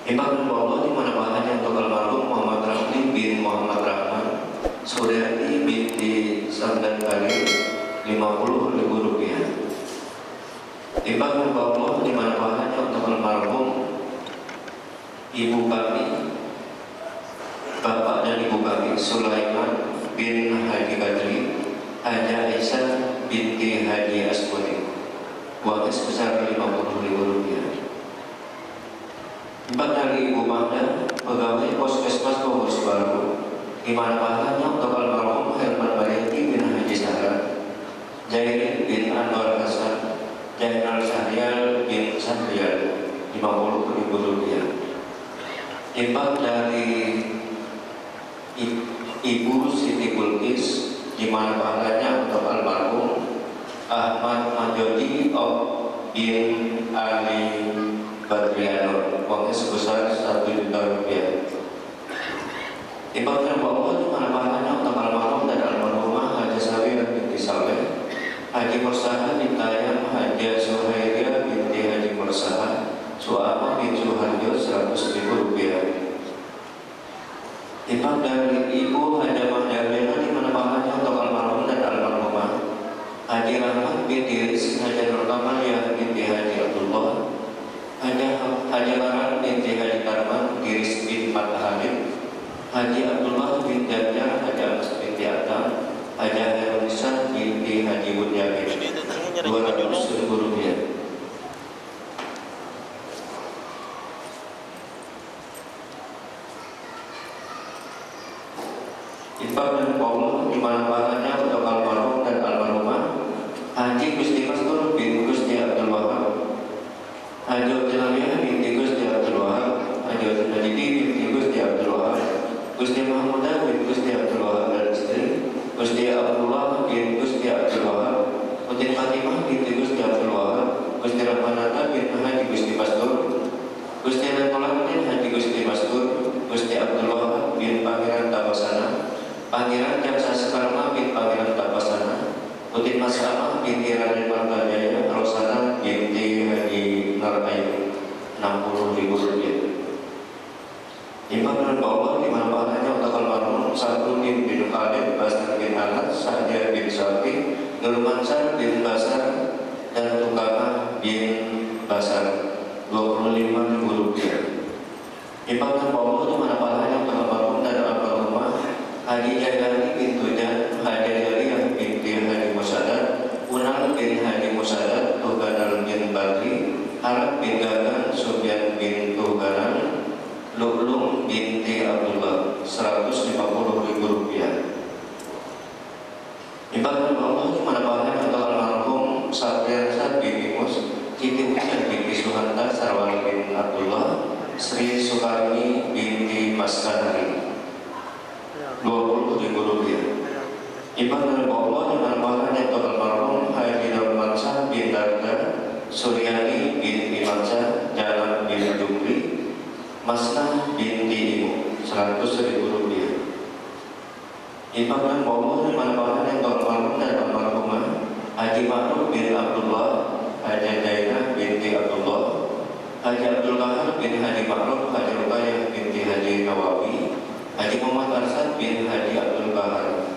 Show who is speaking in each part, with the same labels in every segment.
Speaker 1: Imam Allah di mana bahannya untuk almarhum Muhammad Rahmi bin Muhammad Rahman Suryati binti Samdan Kali 50.000 rupiah. Imam Allah di mana bahannya untuk almarhum ibu kami, bapak dan ibu kami Sulaiman bin Haji Badri, Haja Aisyah binti Haji Asmuni, uangnya sebesar 50.000 rupiah. Empat dari Ibu Magda, pegawai Puskesmas Bogor Baru, di mana bahannya untuk almarhum Herman Bayati bin Haji Sahra, Jairin bin Anwar Hasan, Jainal Syahrial bin Syahrial, 50.000 rupiah. Empat dari Ibu Siti Bulkis, di mana bahannya untuk almarhum Ahmad Majodi bin Ali Badriano, uangnya sebesar 1 juta rupiah. Ibadahnya Allah di mana bahannya untuk almarhum dan almarhumah Haji Sawiyah binti Saleh, Haji Mursaha binti Ayam, Haji Suhairiyah binti Haji Mursaha, Suama bin Suharjo 100.000 rupiah. Ibad dari Ibu Haja Mahdalena di mana bahannya untuk almarhum dan almarhumah Haji Rahmat binti Riz, Haji Nur Kamaliyah binti Haji Abdullah, Haji Baran binti Haji Karman, Giris bin Matahalik, Haji Abdullah bin Jajar, Haji Amas binti Atam, Haji Hairunisa binti Haji Bunyamin, 200.000 rupiah. Infak dan Allah di mana bahannya untuk almarhum dan almarhumah Haji Gusti Mastur bin Gusti Abdul Wahab, Haji Abdullah binti Gusti Abdul Wahab, Haji Abdullah binti Gusti Abdul Wahab, Gusti Mahmudah bin Gusti Abdul Wahab dan istri, Gusti Abdullah bin Gusti Abdul Wahab, Gusti Fatimah binti Gusti Abdul Wahab, Gusti Rahmanata bin Haji Gusti Mastur, Gusti Natolan bin Haji Gusti Mastur, Gusti Abdul Wahab bin Pangeran Tapasana, Pangeran Jaksa Sekarma bin Pangeran Tapasana, Gusti Masramah binti Raden Martajaya, Rosana binti Haji Narayu, 60.000 rupiah. Imam dan Allah di mana bahannya untuk almarhum Sabruddin bin Khalid, Basar bin Anas, Sa'dia bin Safi, Nur Mansar bin Basar, dan Tukama bin Basar, 25.000 rupiah. Imam dan Allah di mana bahannya untuk almarhum dan almarhumah Haji Jadali bin Tujan, Haji Jaliyah binti Haji Musadat, Unal bin Haji Musadat, Tuganal bin Badri, Harap bin Gagan, Sufyan bin Tuganan, Lu'lum binti Abdullah, 150.000 rupiah. Ibadah Allah di mana bahannya untuk almarhum Sabriansah bin Imus, Siti Hujan binti Suhanta, Sarwali bin Abdullah, Sri Sukarni binti Maskanari, 20.000 rupiah. Ibadah Allah di mana bahannya untuk almarhum Haji Nurmansah bin Darda, Suryani binti Mansa, Jalan bin Jumri, Masnah binti Ibu, 100.000 rupiah. Ibadah Allah di mana bahannya untuk almarhum dan almarhumah Haji Ma'ruf bin Abdullah, Haji Jainah binti Abdullah, Haji Abdul Kahar bin Haji Ma'ruf, Haji Rukayah binti Haji Nawawi, Haji Muhammad Arsad bin Haji Abdul Kahar,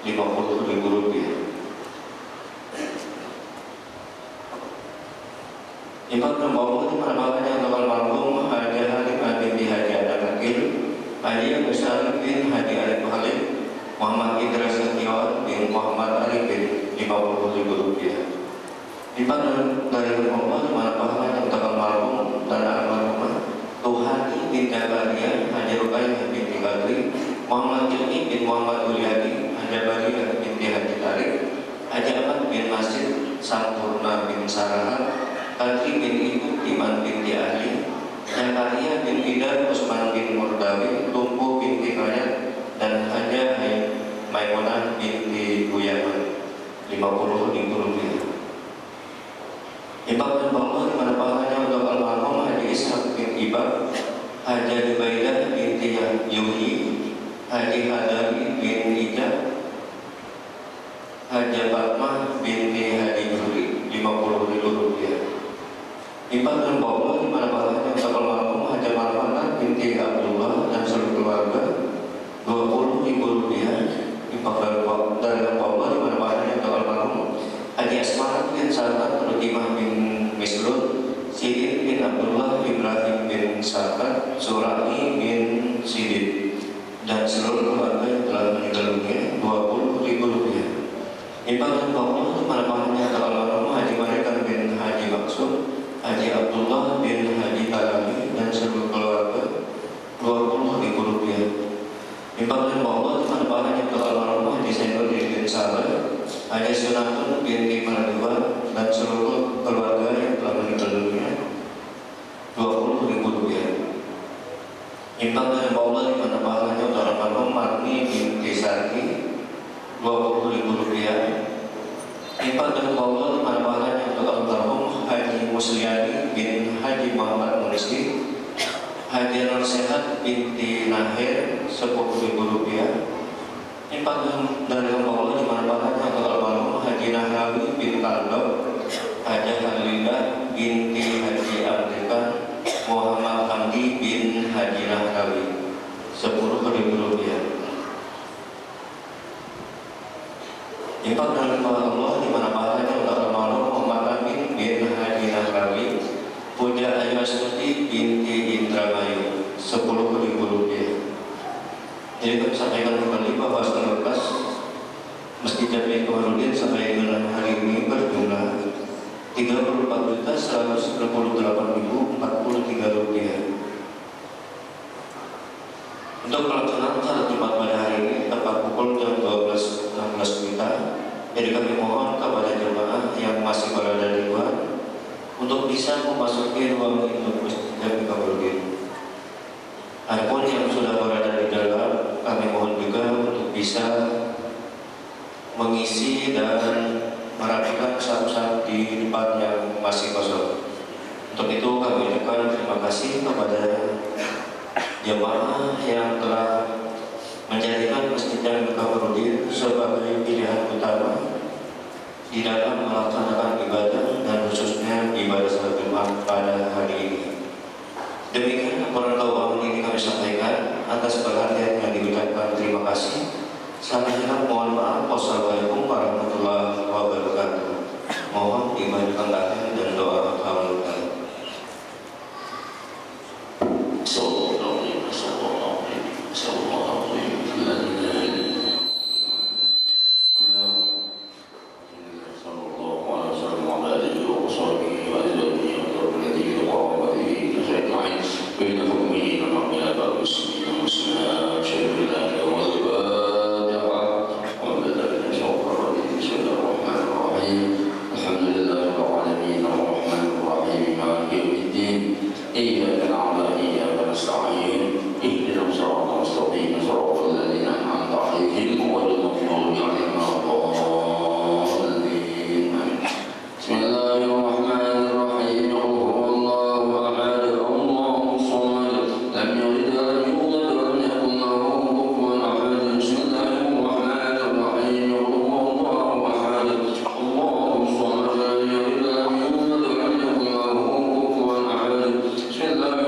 Speaker 1: 50.000 rupiah. Imam dan Allah di mana bahannya untuk almarhum Haji Halimah binti Haji Adam Akil, Haji Agus Salim bin Haji Arif Halim, Muhammad Idras Setiawan bin Muhammad Arifin, 50.000 rupiah. Imam dari Allah di mana bahannya untuk almarhum dan almarhumah Tuhani bin Jabariyah, Haji Rukayah binti Kadri, Muhammad Juni bin Muhammad Ulyadi, Haji Bariyah binti Haji Tarik, Haji Ahmad bin Masjid, Sampurna bin Sarahan, Kadri bin Ibu Iman binti Ali, Zakaria bin Idar, Usman bin Murdawi, Tumpu binti Kayat, dan Haja Maimunah binti Buyaman, 50.000 rupiah. Imam dan Allah di mana bahannya untuk almarhum Haji Ishaq bin Ibab, Haja Jubaidah binti Yuhi, Haji Hadari bin Ijab, Haja Fatmah binti Haji Juri, 50.000 rupiah. Imam dan Allah di mana bahannya untuk almarhum Haja Ibrahim bin Sa'ad, Surani bin Sidin, dan seluruh keluarga yang telah meninggal dunia 20.000 rupiah. Infak dan Allah manfaatnya ke almarhum Haji Marikan bin Haji Maksud, Haji Abdullah bin Haji Alami, dan seluruh keluarga 20.000 rupiah. Infak dan Allah manfaatnya ke almarhum Haji Saiful bin Saleh, Haji Sunatun binti Maladiwa, dan seluruh keluarga yang telah meninggal dunia 20.000 rupiah. Infak dan Allah manfaatnya untuk almarhum Marni binti Sarki 20.000 rupiah. Infak dan Allah manfaatnya untuk almarhum Haji Musliani bin Haji Muhammad Munisi, Haji Nur Sehat binti Nahir 10.000 rupiah. Infak dari Allah dimanfaatkan untuk almarhum Haji Nahrawi bin Kaldob, Haji Halila binti Haji Abdika, Muhammad Hamdi bin Haji Nahrawi 10.000 rupiah. Infak dari Allah dimanfaatkan untuk almarhum Muhammad Amin bin Haji Nahrawi, Puja Ayu Astuti binti Indramayu 10.000 rupiah. Jadi kami sampaikan kembali bahwa seluruh Masjid Jami Komarudin sampai dengan hari ini berjumlah 34.128.043 rupiah. Untuk pelaksanaan salat Jumat pada hari ini tepat pukul jam 12.16 WITA. Jadi kami mohon kepada jemaah yang masih berada di luar untuk bisa memasuki ruang induk Masjid Jami Komarudin. Adapun yang sudah berada di dalam, kami mohon juga untuk bisa mengisi dan merapikan satu-satu di depan yang masih kosong. Untuk itu kami ucapkan terima kasih kepada jemaah yang telah menjadikan Masjid Jami Komarudin sebagai pilihan utama di dalam melaksanakan ibadah dan khususnya ibadah salat Jumat pada hari ini. Demikian laporan keuangan ini kami sampaikan. Atas perhatian yang diucapkan terima kasih. Sampai jumpa, mohon maaf. Wassalamualaikum warahmatullahi wabarakatuh. Mohon dimajukan tangan dan doa kawal.
Speaker 2: بسم الله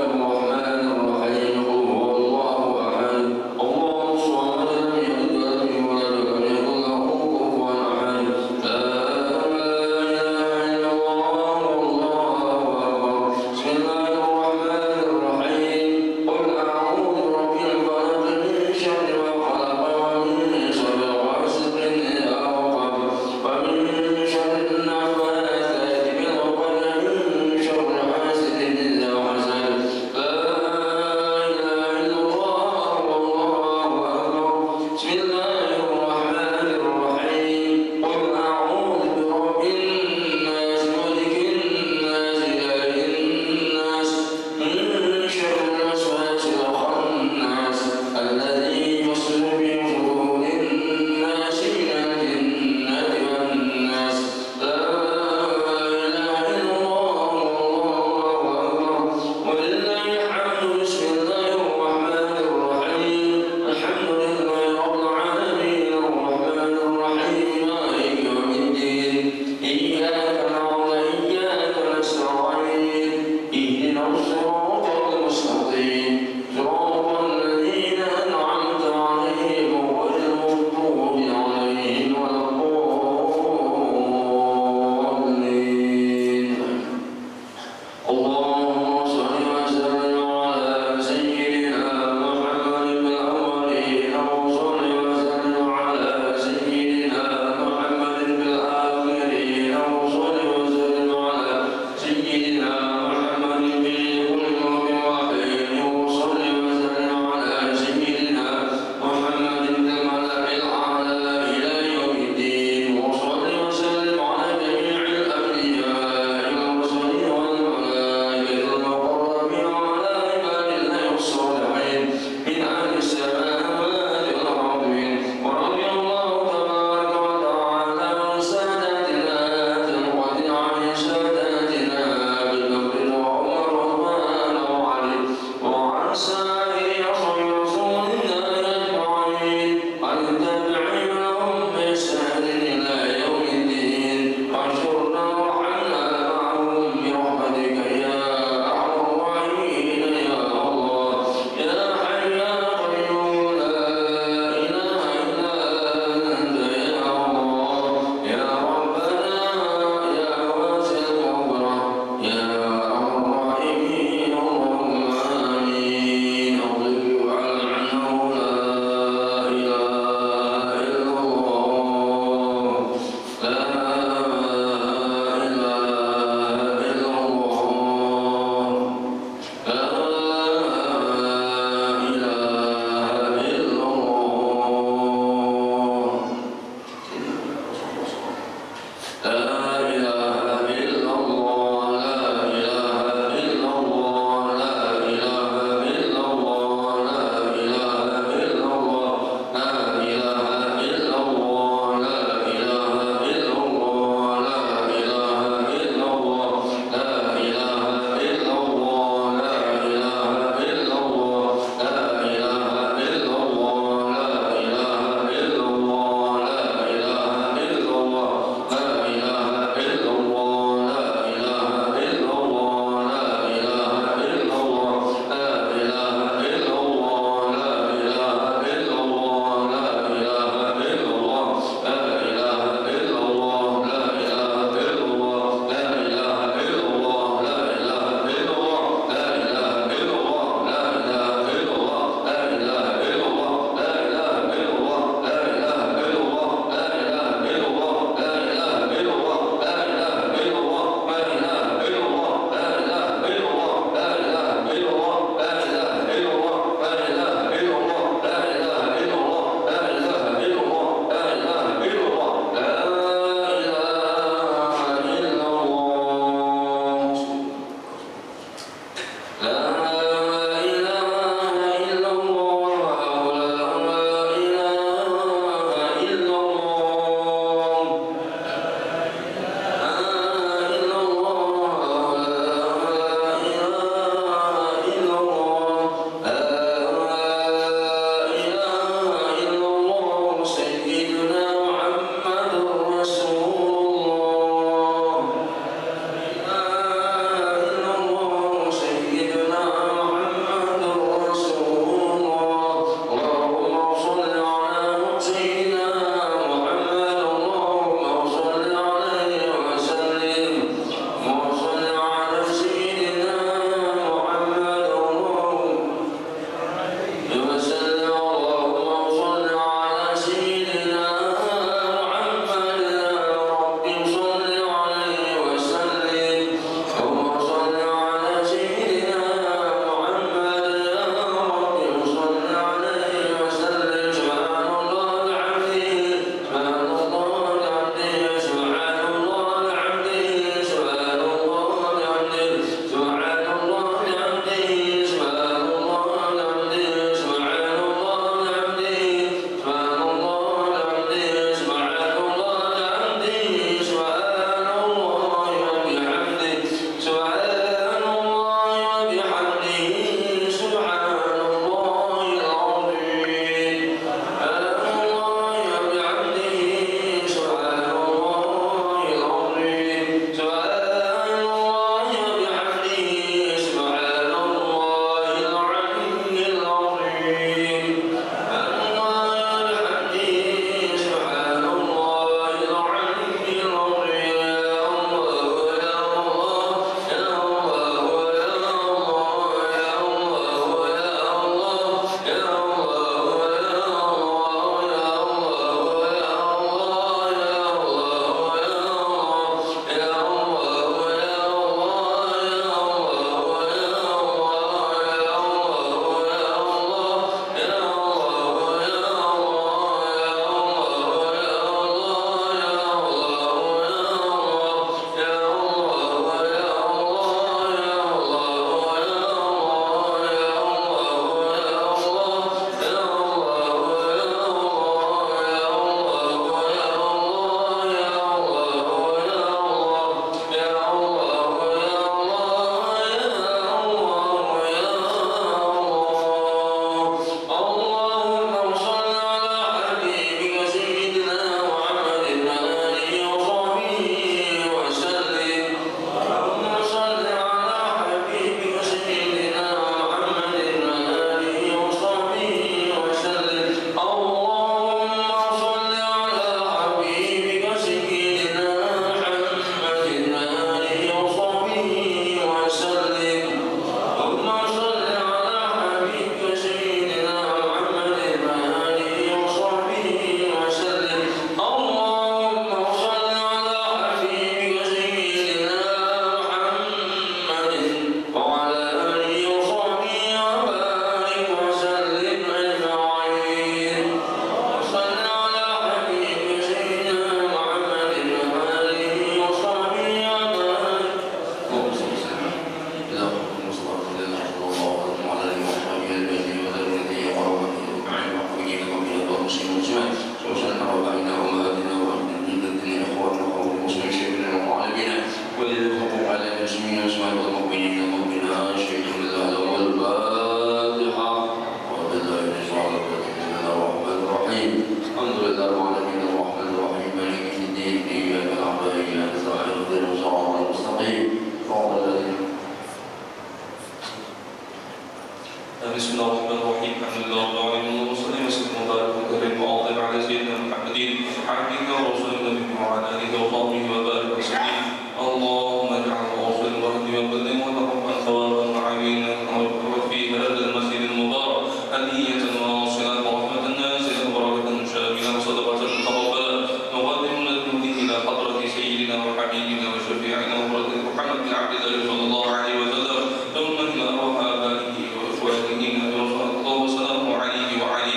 Speaker 2: ثم إلى روح آبائه وإخوانه وصلى الله وسلامه عليه وعلى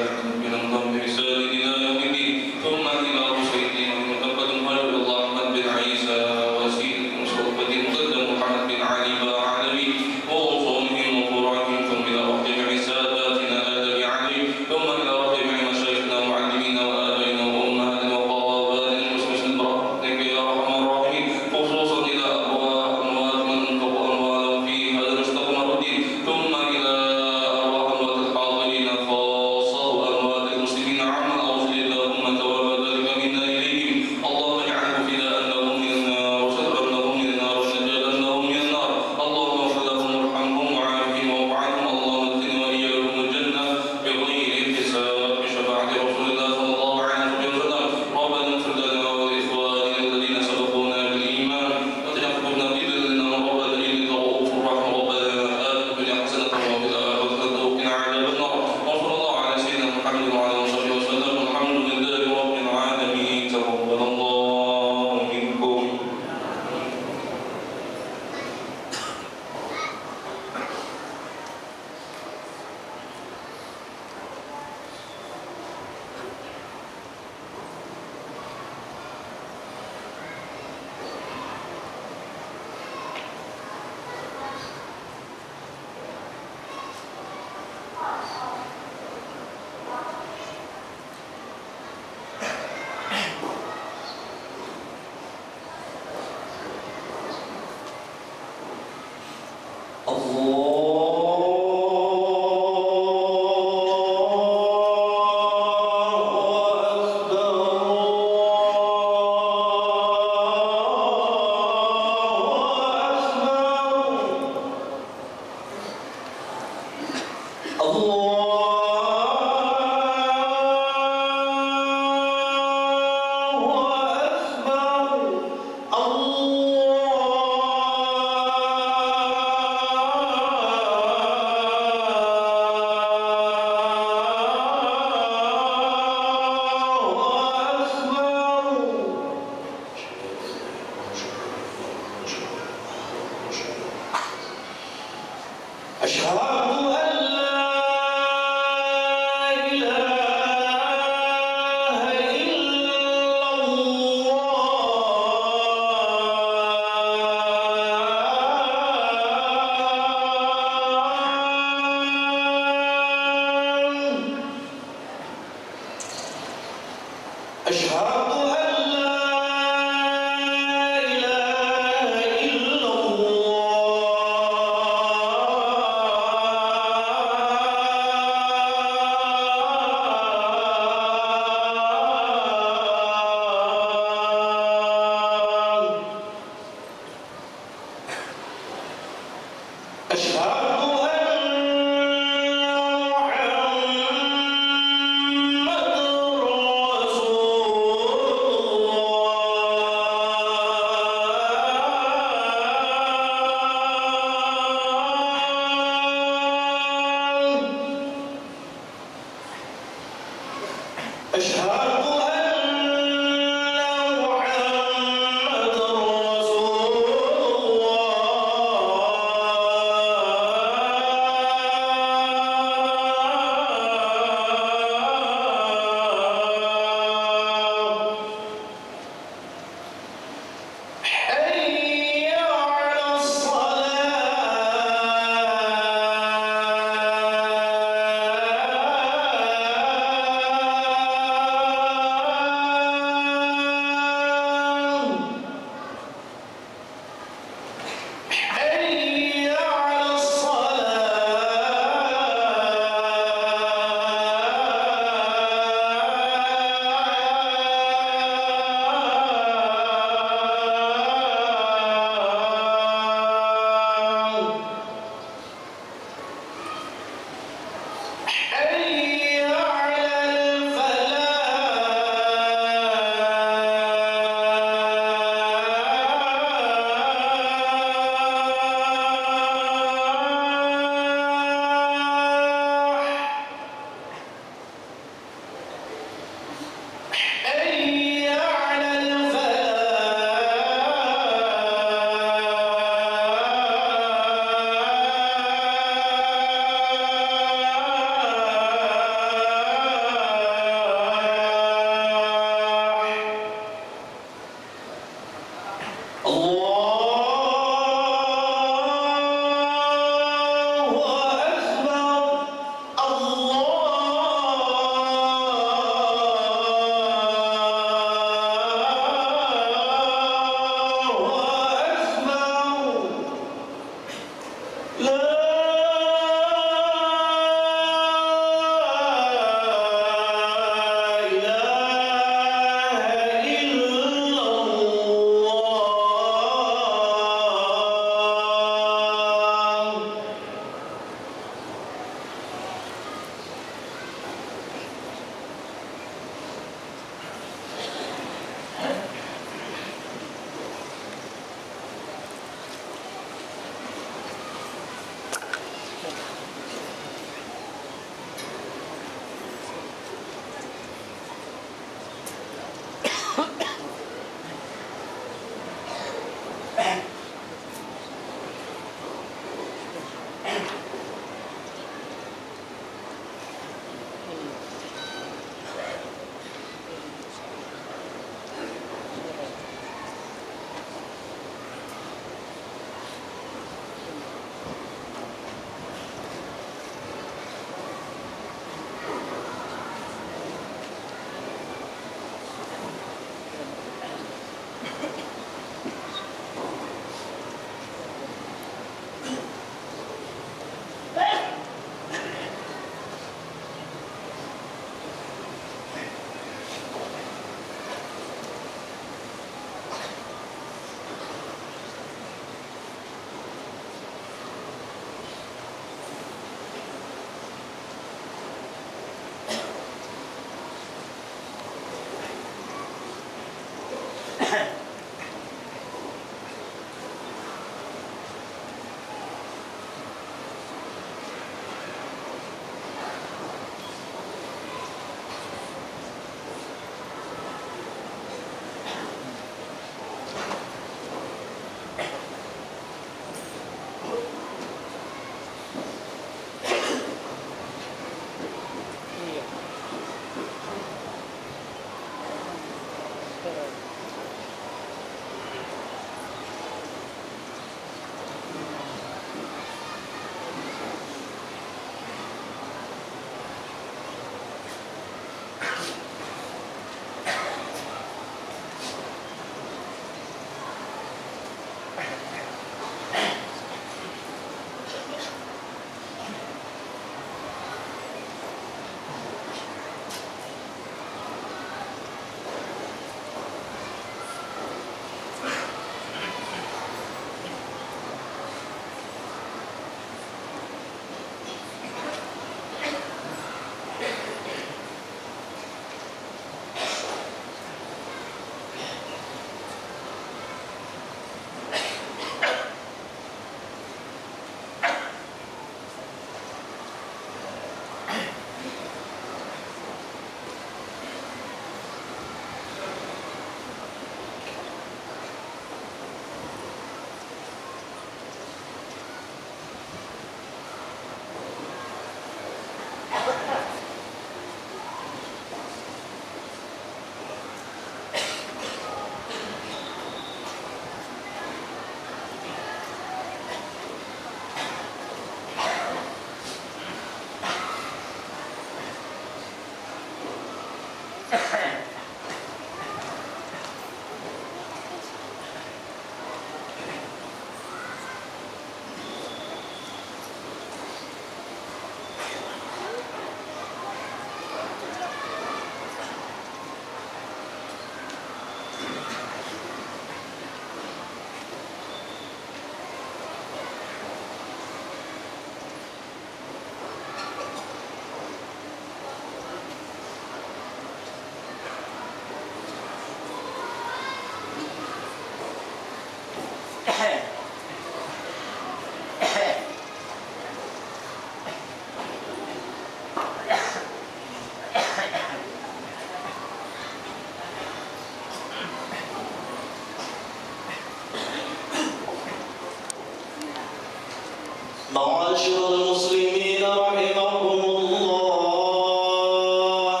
Speaker 2: Ma'asyiral muslimin rahimakumullah.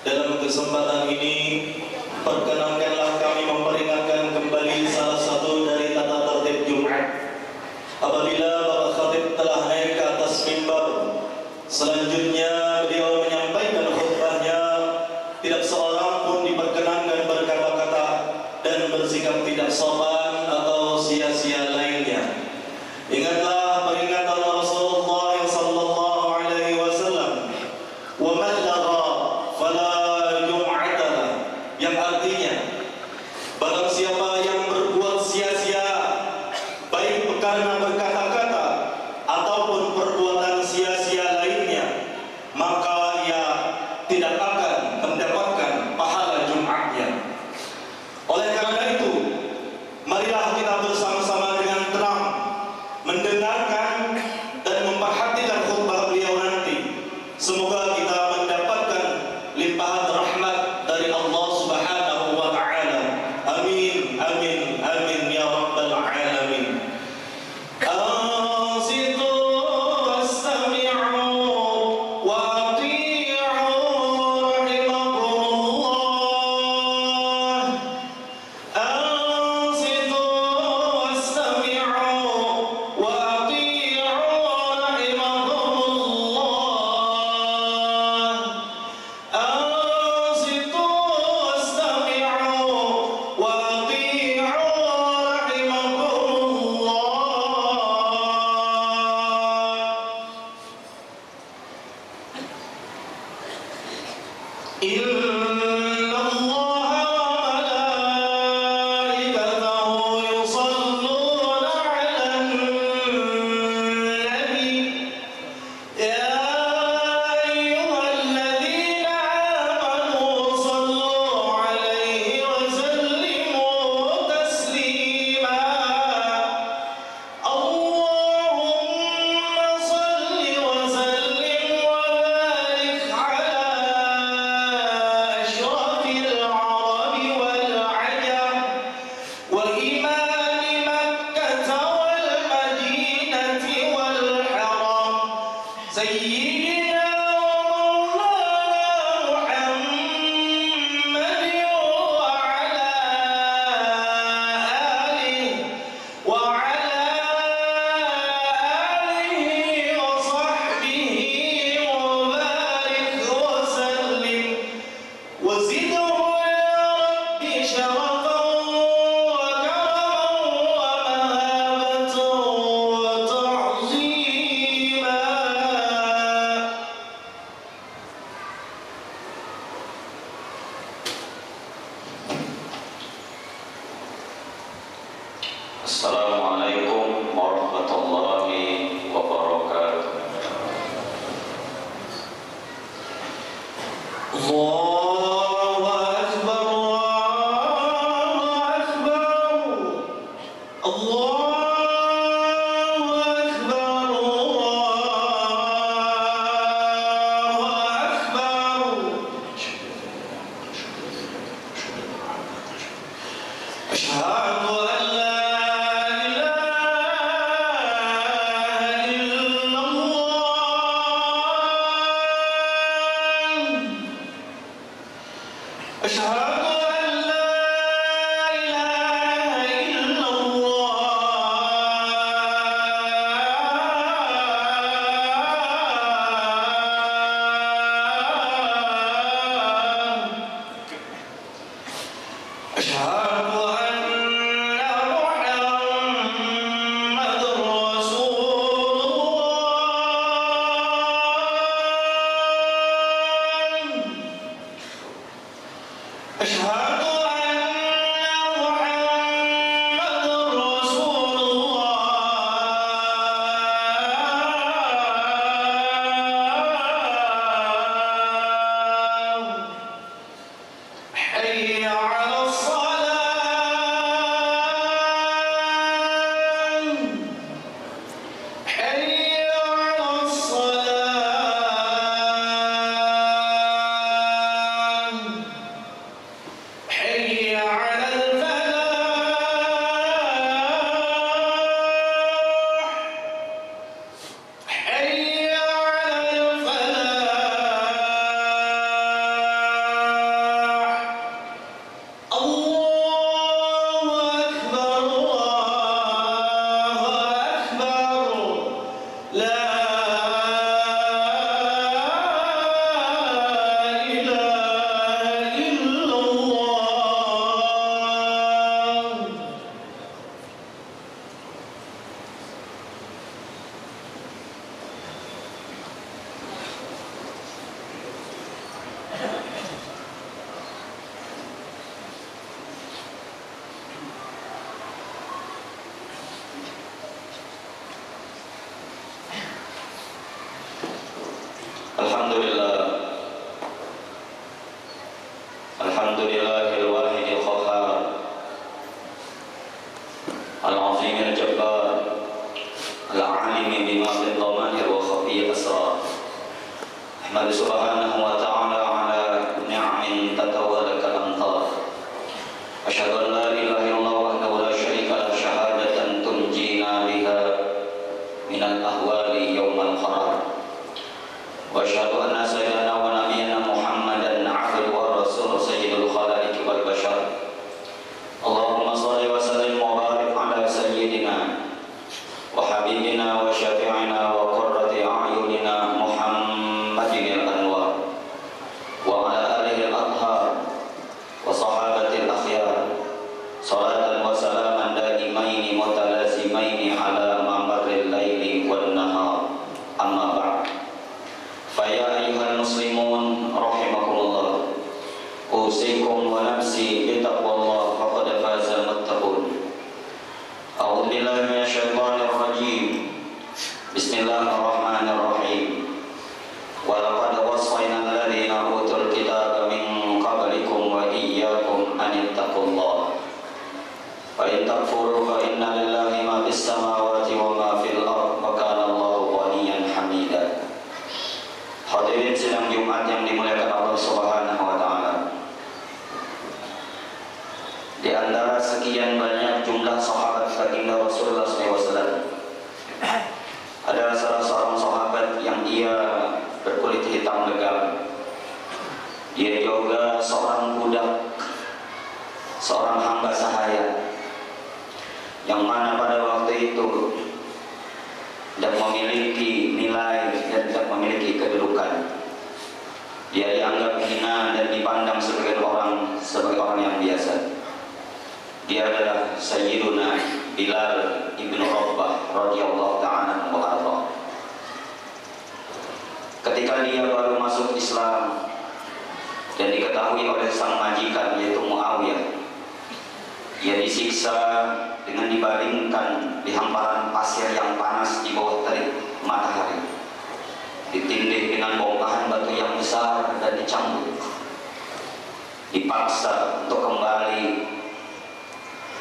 Speaker 2: Dalam kesempatan ini perkenankanlah kami memperingatkan kembali salah satu dari tata tertib Jumat. Apabila Bapak Khatib telah naik ke atas mimbar, selanjutnya beliau menyampaikan khutbahnya, tidak seorang pun diperkenankan berkata-kata dan bersikap tidak sopan atau sia-sia lainnya. Ingatlah peringatan Rasulullah sallallahu alaihi wasallam, "Wa man lagha fala jum'ata lah," yang artinya barang siapa yang berbuat sia-sia baik karena berkata-kata ataupun perbuatan sia-sia lainnya, maka ia tidak akan mendapatkan pahala Jumatnya. Oleh karena itu, marilah kita bersama-sama dengan tenang mendengarkan dan memperhatikan khutbah beliau nanti. Semoga kita mendapatkan limpahan rahmat dari Allah Subhanahu wa taala. Amin, amin, amin ya rabbal alamin. Ansitu wastami'u wa ati'u rahimakumullah. Ansitu wastami'u wa ati'u rahimakumullah. Ansitu wastami'u wa ati'u rahimakumullah. Inna Allaha wa malaikatahu yusalluna 'alan nabi. Ya ayyuhalladzina amanu sallu 'alaihi wa sallimu taslima. Allahumma salli wa sallim wa barik 'ala asyrafil 'arabi wal 'ajam wa imami Makkah wal Madinati wal Haram sayyidina wa maulana Muhammadin wa 'ala alihi wa 'ala alihi wa sahbihi wa barik wa sallim wa zidhu ya rabbi syarafan wa karaman wa mahabatan wa ta'zima. Assalamualaikum warahmatullahi wabarakatuh. Allahu akbar, Allahu akbar, Allahu akbar, Allahu akbar. Asyhadu an la ilaha
Speaker 3: Alhamdulillah, Alhamdulillahil wahidil qahhar, al-azimil jabbar, al-alimi bima fid dhama'ir wa khafiyil asrar. Ahmadu subhanahu wa ta'ala ala ni'amin tatawala kal-amtar. Asyhadu an la ilaha illallah wahdahu la syarika lahu syahadatan tunjina biha minal ahwali yaumal qarar. Wa asyhadu anna sayyidana wa nabiyyana Muhammadan abduhu wa rasuluhu sayyidul khalaiqi wal bashar. Allahumma shalli wa sallim wa barik ala sayyidina wa habibina wa syafi'ina wa qurrati a'yunina Muhammadin al-anwar wa ala alihi al-athhar wa sahabatil akhyar. Salatan wa salaman daimaini mutalazimaini ala mamarril laili wan nahar. Amma ba'd. Faya ayyuhal muslimun rahimakumullah, usikum wa nafsi bitaqwallah faqad faza muttaqun. A'udzu billahi minasyaitonir rajim. Bismillahirrahmanirrahim. Wa laqad wassayna alladziina utul kitaba min qablikum wa iyyakum an ittaqullah. Wa in takfuru fa inna lillahi ma fis samawati wa ma fil ardh wa kana Allahu ghaniyyan hamidan. Hadirin sidang Jumat yang dimuliakan Allah Subhanahu wa taala. Di antara sekian banyak jumlah sahabat baginda Rasulullah SAW, adalah salah seorang sahabat yang ia berkulit hitam legam. Dia juga seorang budak, seorang hamba sahaya, yang mana pada waktu itu tidak memiliki nilai dan tidak memiliki kedudukan. Dia dianggap hina dan dipandang sebagai orang yang biasa. Dia adalah Sayyiduna Bilal ibn Rabah radhiyallahu ta'ala anhu. Ketika dia baru masuk Islam dan diketahui oleh sang majikan yaitu Muawiyah, dia disiksa dengan dibaringkan di hamparan pasir yang panas di bawah terik matahari, ditindih dengan bongkahan batu yang besar dan dicambuk, dipaksa untuk kembali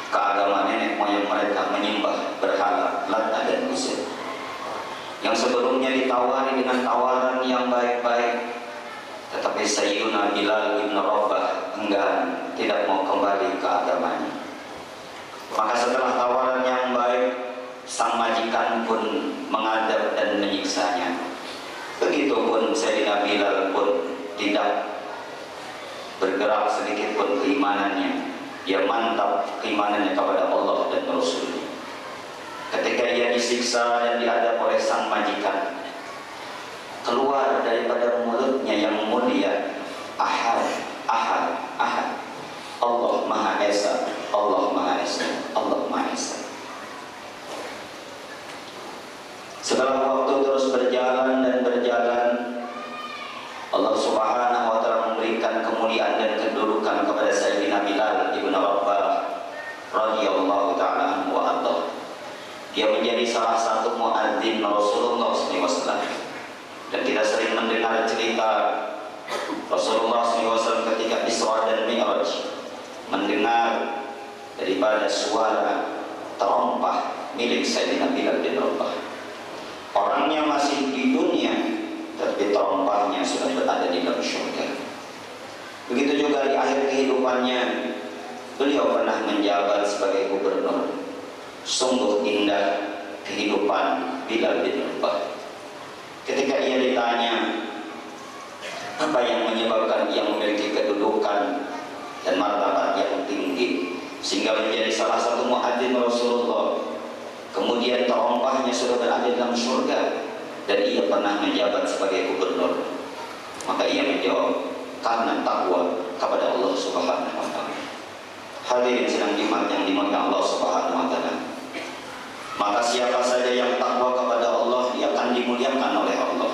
Speaker 3: ke agama nenek moyang mereka, menyembah berhala Lat dan Uzza. Yang sebelumnya ditawari dengan tawaran yang baik-baik, tetapi Sayyiduna Bilal ibn Rabah enggan, tidak mau kembali ke agamanya. Maka setelah tawaran yang baik, sang majikan pun mengadab dan menyiksanya. Begitupun Sayyidina Bilal pun tidak bergerak sedikit pun keimanannya. Dia mantap keimanannya kepada Allah dan Rasul. Ketika ia disiksa dan diadab oleh sang majikan, keluar daripada mulutnya yang mulia, Ahad, Ahad, Ahad, Allah Maha Esa, Allah Maha Esa, Allah Maha Esa. Setelah waktu terus berjalan dan berjalan, Allah Subhanahu wa ta'ala memberikan kemuliaan dan kedudukan kepada Sayyidina Bilal ibn Rabah radhiyallahu ta'ala anhu wa arda. Dia menjadi salah satu muadzin Rasulullah SAW. Dan kita sering mendengar cerita Rasulullah SAW ketika Isra dan Mi'raj, mendengar daripada suara terompah milik Sayyidina Bilal bin Rabah. Orangnya masih di dunia, tapi terompahnya sudah berada di dalam syurga. Begitu juga di akhir kehidupannya, beliau pernah menjabat sebagai gubernur. Sungguh indah kehidupan Bilal bin Rabah. Ketika ia ditanya apa yang menyebabkan ia memiliki kedudukan dan martabat yang tinggi sehingga menjadi salah satu muadzin Rasulullah, kemudian terompahnya sudah berada dalam surga dan ia pernah menjabat sebagai gubernur, maka ia menjawab, karena takwa kepada Allah Subhanahu wa ta'ala. Hadirin sedang Jumat yang dimuliakan Allah Subhanahu wa ta'ala. Maka siapa saja yang takwa kepada Allah, dia akan dimuliakan oleh Allah.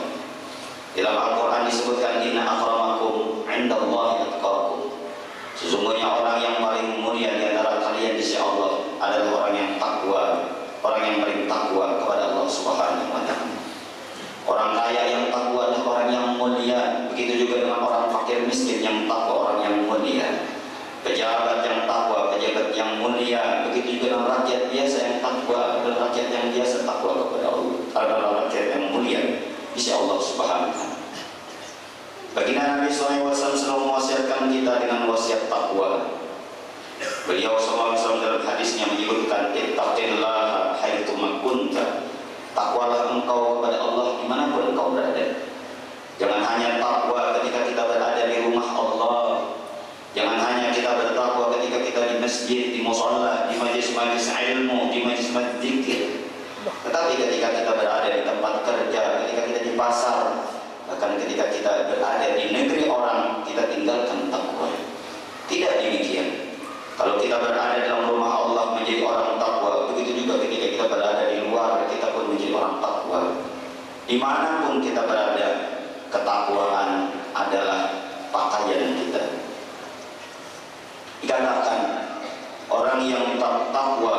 Speaker 3: Dalam Al-Quran disebutkan, inna akramakum indallahi atqakum. Sesungguhnya orang yang paling mulia di antara kalian di sisi Allah adalah orang yang takwa, orang yang paling takwa kepada Allah Subhanahu wa ta'ala. Orang kaya yang takwa adalah orang yang biasa yang takwa adalah rakyat yang biasa takwa kepada Allah, adalah rakyat yang mulia di sisi Allah Subhanahu wa taala. Baginda Nabi SAW selalu mewasiatkan kita dengan wasiat takwa. Beliau SAW dalam hadisnya menyebutkan ittaqillaha haitsu ma kunta. Takwalah engkau kepada Allah dimanapun engkau berada. Jangan hanya takwa ketika kita berada di rumah Allah. Jangan hanya kita bertakwa ketika kita di masjid, di musholla, di majlis-majlis ilmu, di majlis-majlis zikir. Tetapi ketika kita berada di tempat kerja, ketika kita di pasar, bahkan ketika kita berada di negeri orang, kita tinggalkan takwa. Tidak demikian. Kalau kita berada dalam rumah Allah menjadi orang takwa, begitu juga ketika kita berada di luar, kita pun menjadi orang takwa. Dimanapun kita berada, ketakwaan adalah pakaian kita. Dikatakan orang yang tak takwa,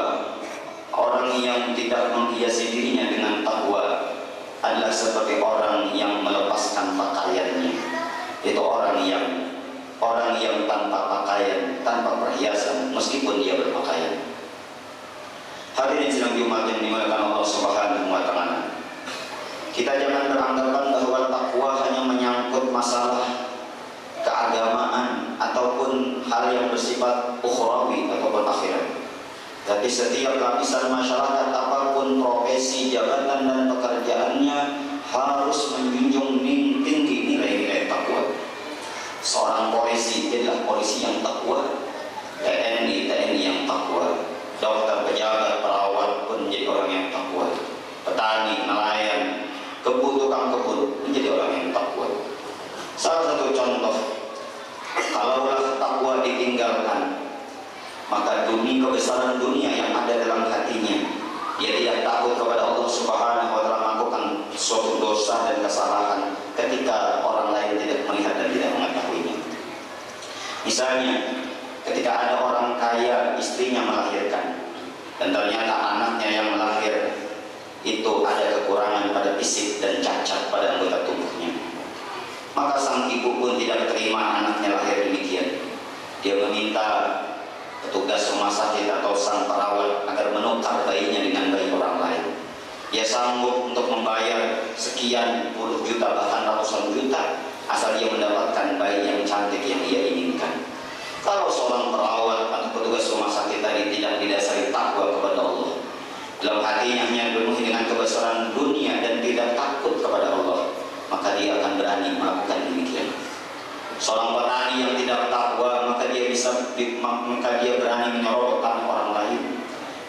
Speaker 3: orang yang tidak menghiasi dirinya dengan takwa adalah seperti orang yang melepaskan pakaiannya. Itu orang yang tanpa pakaian, tanpa perhiasan, meskipun dia berpakaian. Hadirin sidang Jumat yang dimuliakan Allah Subhanahu wa taala. Kita jangan beranggapan bahwa takwa hanya menyangkut masalah keagamaan ataupun hal yang bersifat ukhrawi ataupun akhirat. Tapi setiap lapisan masyarakat, apapun profesi, jabatan dan pekerjaannya, harus menjunjung tinggi nilai-nilai takwa. Seorang polisi adalah polisi yang takwa, TNI yang takwa, dokter, pejabat, perawat pun menjadi orang yang takwa, petani, nelayan, tukang kebun menjadi orang yang takwa. Salah satu contoh, kalaulah takwa ditinggalkan, maka kebesaran dunia yang ada dalam hatinya, dia tidak takut kepada Allah Subhanahu wa taala, melakukan suatu dosa dan kesalahan ketika orang lain tidak melihat dan tidak mengetahuinya. Misalnya, ketika ada orang kaya, istrinya melahirkan, dan ternyata anaknya yang melahir itu ada kekurangan pada fisik dan cacat pada anggota tubuhnya, maka sang ibu pun tidak terima anaknya lahir demikian. Dia meminta petugas rumah sakit atau sang perawat agar menukar bayinya dengan bayi orang lain. Dia sanggup untuk membayar sekian puluh juta bahkan ratusan juta asal dia mendapatkan bayi yang cantik yang ia inginkan. Kalau seorang perawat atau petugas rumah sakit tadi tidak didasari takwa kepada Allah, dalam hatinya hanya dipenuhi dengan kebesaran dunia dan tidak takut kepada Allah, maka dia akan berani melakukan demikian. Seorang petani yang tidak takwa, maka dia berani menyorot tanah orang lain.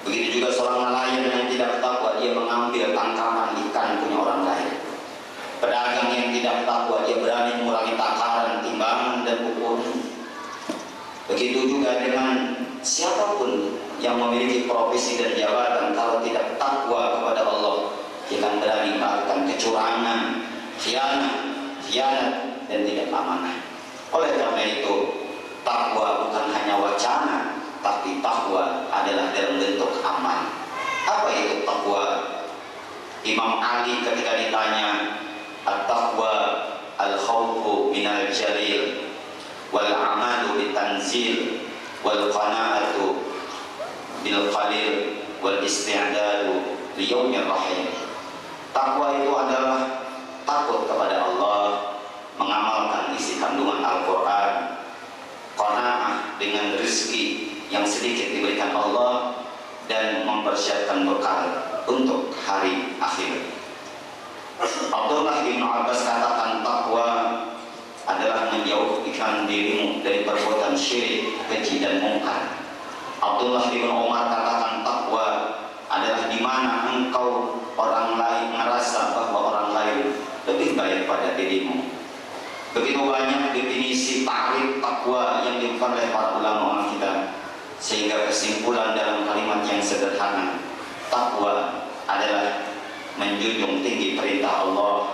Speaker 3: Begitu juga seorang nelayan yang tidak takwa, dia mengambil tangkapan ikan punya orang lain. Pedagang yang tidak takwa, dia berani mengurangi takaran, timbangan dan ukuran. Begitu juga dengan siapapun yang memiliki profesi dan jabatan, kalau tidak takwa kepada Allah, dia akan berani melakukan kecurangan, khianat dan tidak amanah. Oleh karena itu, takwa bukan hanya wacana, tapi takwa adalah dalam bentuk amal. Apa itu takwa? Imam Ali ketika ditanya, at-taqwa al-khawfu minal jalil wal amalu bitanzil wal qana'atu bil qalil wal isti'dadu li yaumir rahim. Takwa itu adalah takut kepada Allah, mengamalkan isi kandungan Al-Quran, qanaah dengan rezeki yang sedikit diberikan Allah, dan mempersiapkan bekal untuk hari akhir. Abdullah bin Abbas katakan takwa adalah menjauhkan dirimu dari perbuatan syirik, keji dan mungkar. Abdullah bin Umar katakan takwa adalah di mana engkau orang lain merasa bahwa orang lain lebih baik pada dirimu. Begitu banyak definisi ta'rif takwa yang diberikan oleh para ulama kita, sehingga kesimpulan dalam kalimat yang sederhana, takwa adalah menjunjung tinggi perintah Allah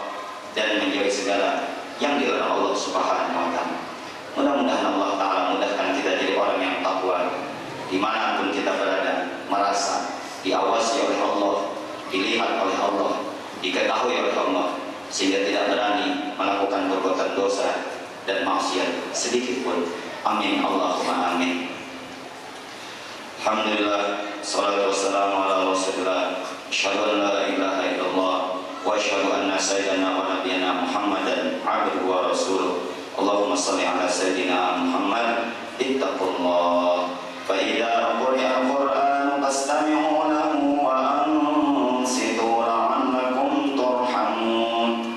Speaker 3: dan menjauhi segala yang dilarang Allah Subhanahu wa taala. Mudah-mudahan Allah taala mudahkan kita jadi orang yang takwa dimanapun kita berada, merasa diawasi oleh Allah, dilihat oleh Allah, diketahui oleh Allah, sehingga tidak berani melakukan perbuatan dosa dan maksiat sedikit pun. Amin Allahumma amin. Alhamdulillah. salatu wassalamu ala rasulillah. Asyhadu an la ilaha illallah wa asyhadu anna sayyidana wa nabiyyana Muhammadan abduhu wa rasuluh. Allahumma shalli ala sayyidina Muhammad. Ittaqullah fa idza quri'a al-Qur'an fastami'u lahu wa ansitu la'allakum turhamun.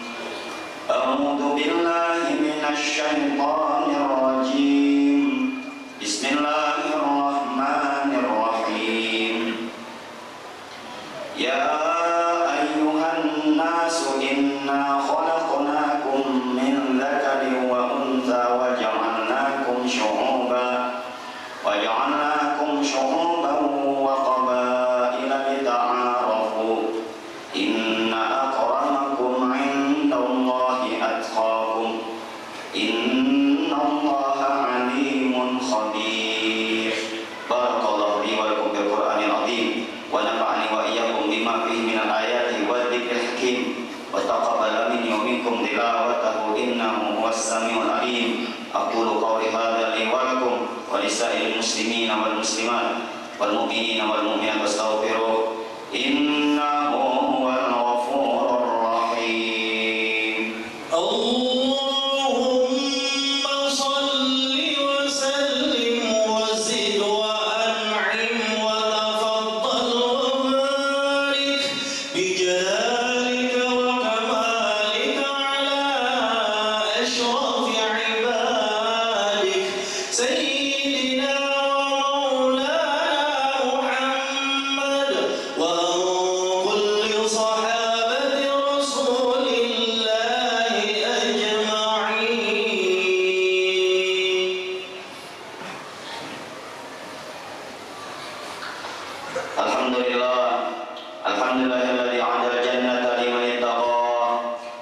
Speaker 3: A'udzu billahi minasy syaithanir rajim. Bismillahirrahmanirrahim. Ya ayyuhan nasu inna khalaqnakum min dzakarin wa untha wa ja'alnakum syu'uban wa qabaila lita'arafu. Inna akramakum 'indallahi atqakum. Innallaha 'alimun khabir. Barakallahu li wa lakum bil Qur'anil 'azim wa nafa'ani wa iyyakum bima fihi minal ayati wa dzikril hakim wa taqabbala minni wa minkum tilawatahu innahu huwas samiul 'alim. Aqulu qawli hadza li wa lakum wa lisa'il muslimina wal muslimat wal mu'minina wal mu'minat wastaghfiruh innahu huwal ghafurur rahim.
Speaker 2: Allahumma salli wa sallim wa zid wa an'im wa tafaddal wa barik bi jalalika wa kamalika ala ashrafi ibadik sayyidina wa maulana Muhammad wa kulli sahabati rasulillahi ajma'in.
Speaker 3: Alhamdulillahilladzi 'adal jannata liman ittaqa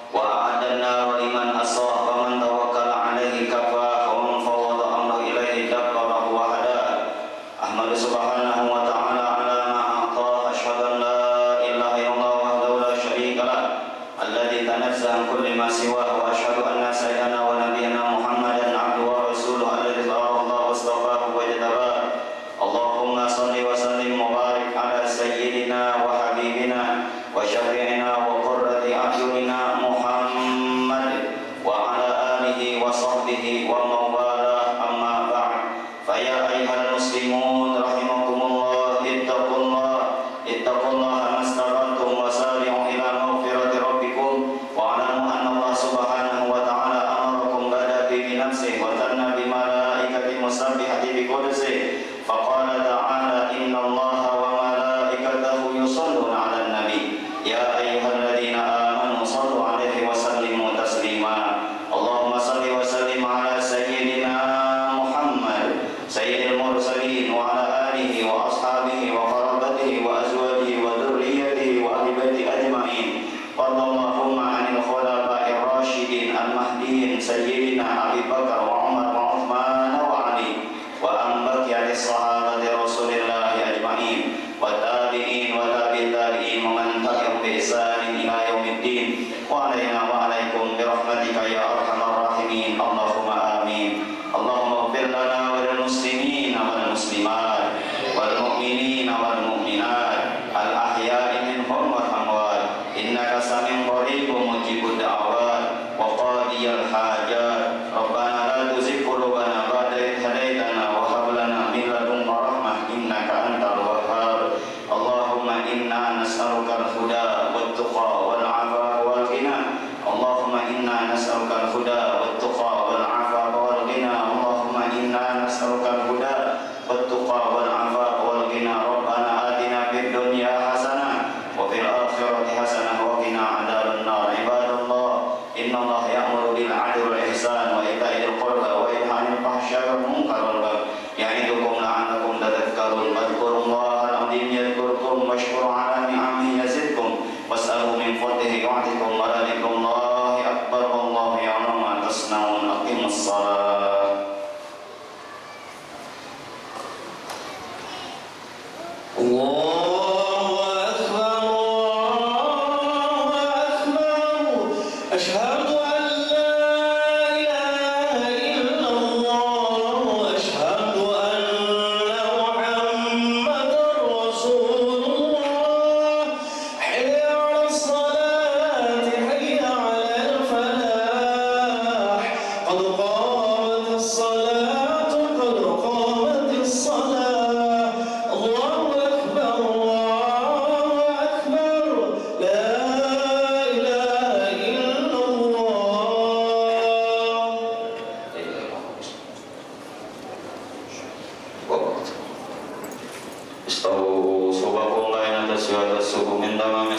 Speaker 3: wa a'adda an-nara liman asah wa man tawakkala 'alaihi kafa wa man fawwada amrahu ilaihi dabbarahu wa hada. Ahmadu subhanahu wa ta'ala 'ala ma a'ta. Asyhadu an la ilaha illallah wahdahu la syarika lah alladzi tanazzaha an kulli ma siwahu wa asyhadu anna sayyidana wa nabiyyana Muhammadan 'abduhu wa rasuluhu alladzi sallallahu wastafahu wa jadabahu. Allahumma salli wa sallim wa barik ala sayyidina wa habibina wa syafi'ina wa qurrati a'yunina Muhammad wa ala alihi wa sahbihi wa mawala amma ba'd. Fa ya ayyuhal muslimun rahimakumullah ittaqullaha mastata'tum wa sari'u ila maghfirati rabbikum wa alamu anna Allah subhanahu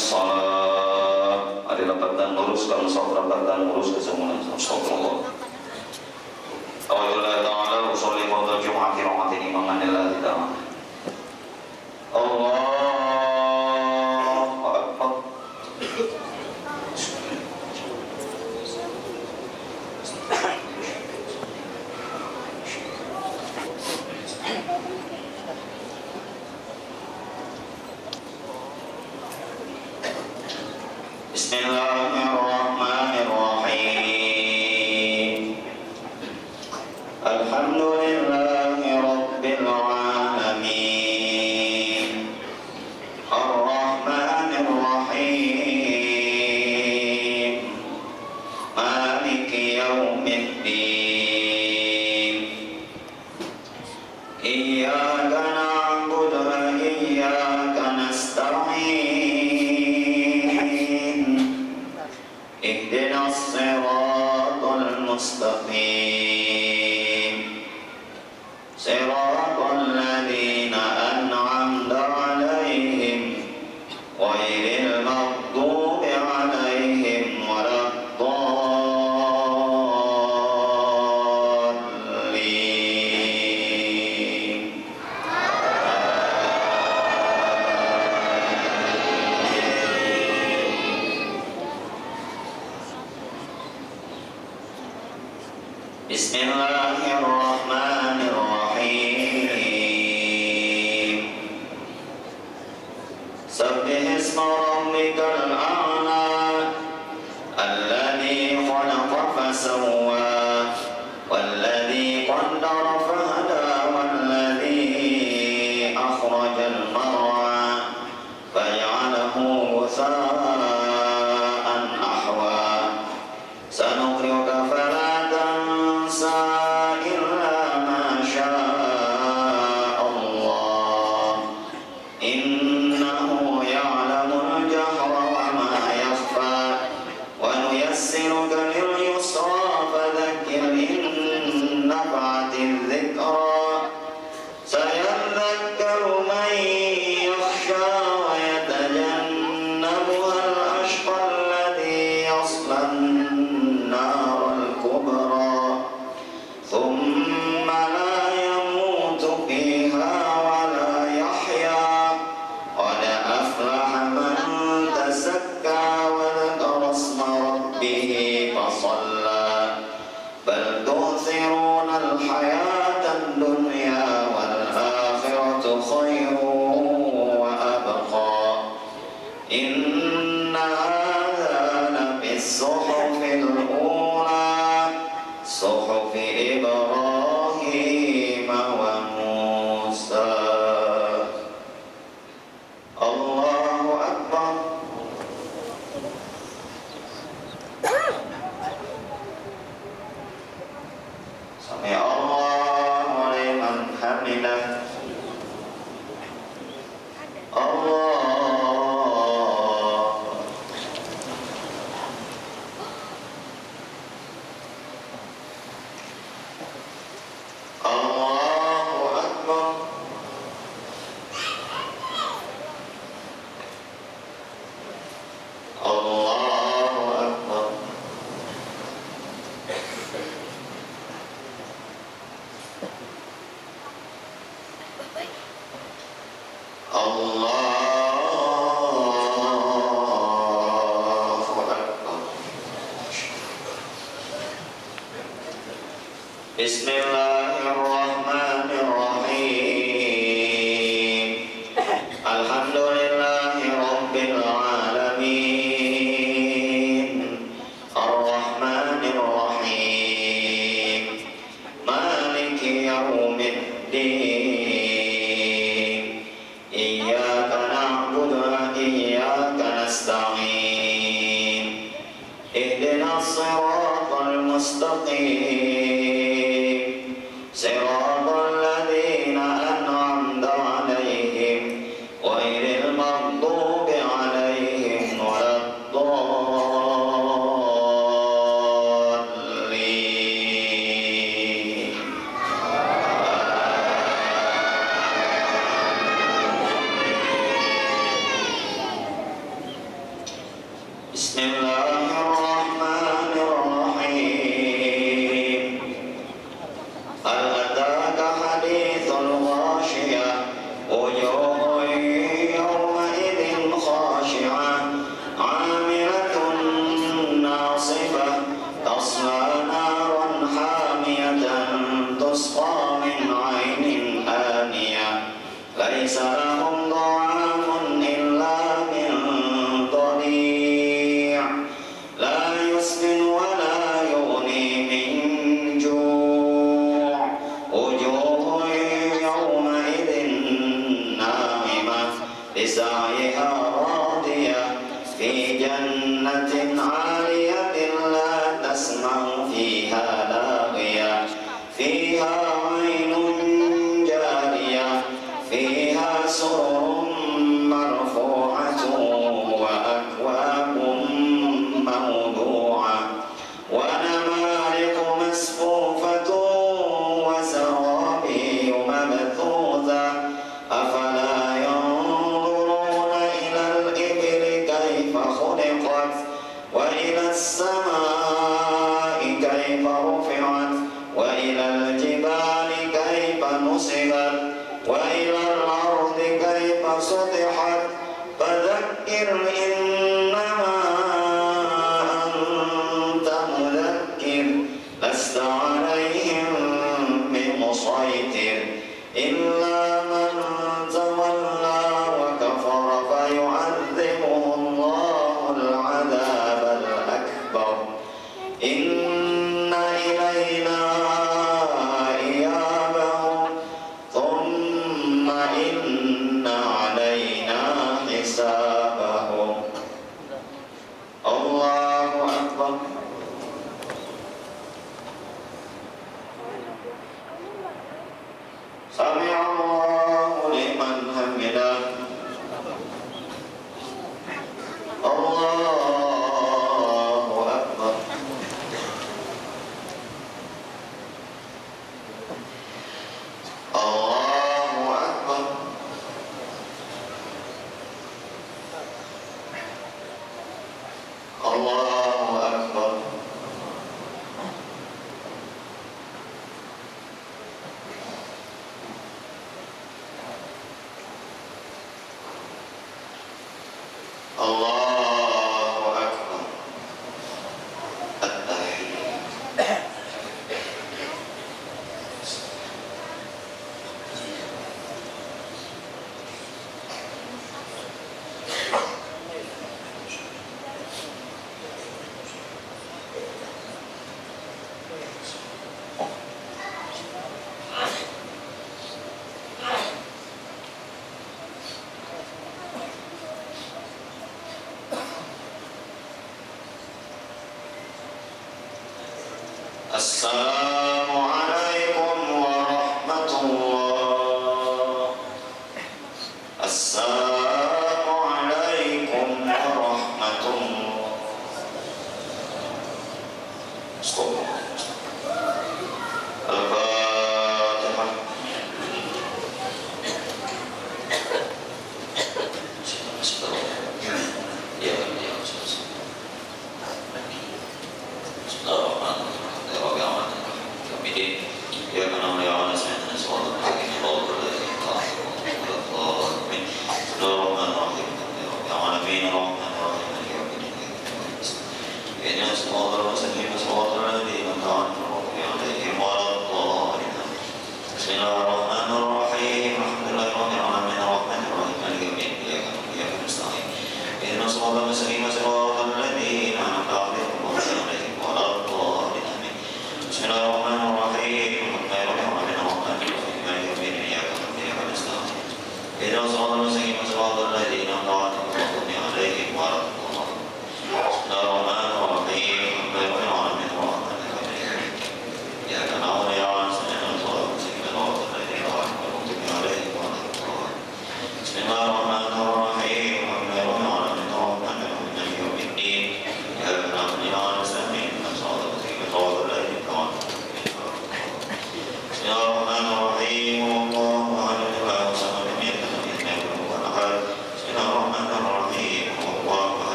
Speaker 3: salat. Ari lapat dan luruskan sok lapat dan lurus ke semua astagfirullah. Alhamdulillah ta'ala usolli fardhu jumu'ati rahmatin imamanillah ta'ala. Allahu akbar. Bismillahirrahmanirrahim. Alhamdulillahi rabbil alamin. Ar-Rahmanir Rahim. Maliki yaumiddin. Iyyaka na'budu wa iyyaka nasta'in. Ihdinas siratal mustaqim. Siratal ladzina an'amta 'alaihim ghairil maghdubi 'alaihim waladdallin. Bismillahirrahmanirrahim. Sabbih isma rabbikal a'la alladzi khalaqa fasawwa walladzi qaddara fahada walladzi akhrajal mar'a faj'alahu ghutha'an ahwa. Sanuqri'uka fala tansa illa ma syaa Allah. Innahu ya'lamul jahra wa ma yakhfa wa nuyassiruka lil yusra fadhakkir in nafa'atiz dhikra. Sayadhakkaru man yakhsha wa yatajannabuha al-ashqa alladhi yaslan naral kubra thumma la yamutu fiha wa la yahya. Qad aflaha man tazakka wa dhakara isma rabbih fasalla. Bal tu'thiruna al-hayata ad-dunya wal akhiratu khairun wa abqa. Inna hadha lafis suhufil ula suhufi Ibrahim wa Musa. Allahu akbar. Sami Allahu liman hamidah. Allahu akbar. Allahu akbar. Allahu akbar. Bismillahirrahmanirrahim. Alhamdulillahi rabbil alamin. Ar-Rahmanir Rahim. Maliki yaumiddin. Iyyaka na'budu wa iyyaka nasta'in. Ihdinas siratal mustaqim. Siratal ladzina an'amta 'alaihim ghairil maghdubi 'alaihim waladdallin. بسم الله الرحمن الرحيم هل أتاك حديث الغاشية وجوه يومئذ خاشعة عاملة ناصبة تصلى نارا حامية تسقى من عين آنية ليس لهم طعام إلا من ضريع لا يسمن ولا يغني من جوع وجوه يومئذ ناعمة لسعيها راضية في جنة عالية لا تسمع فيها لاغية فيها عين جارية فيها سرر مرفوعة وأكواب موضوعة ونمارق مصفوفة وزرابي مبثوثة أفلا ينظرون إلى الإبل كيف خلقت وإلى السماء كيف رفعت وإلى الجبال كيف نصبت وإلى الأرض كيف سطحت فذكر إنما أنت مذكر لست عليهم بمسيطر إلا من تولى وكفر فيعذبه الله العذاب الأكبر إن إلينا إيابهم ثم إن علينا حسابهم الله أكبر سمع الله لمن حمده الله أكبر الله أكبر الله أكبر الله أكبر التحية السلام عليكم ورحمة الله السلام عليكم ورحمة الله الفاتحة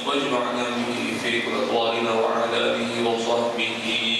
Speaker 4: واجمعنا به في كل أطوارنا وعلى آله وصحبه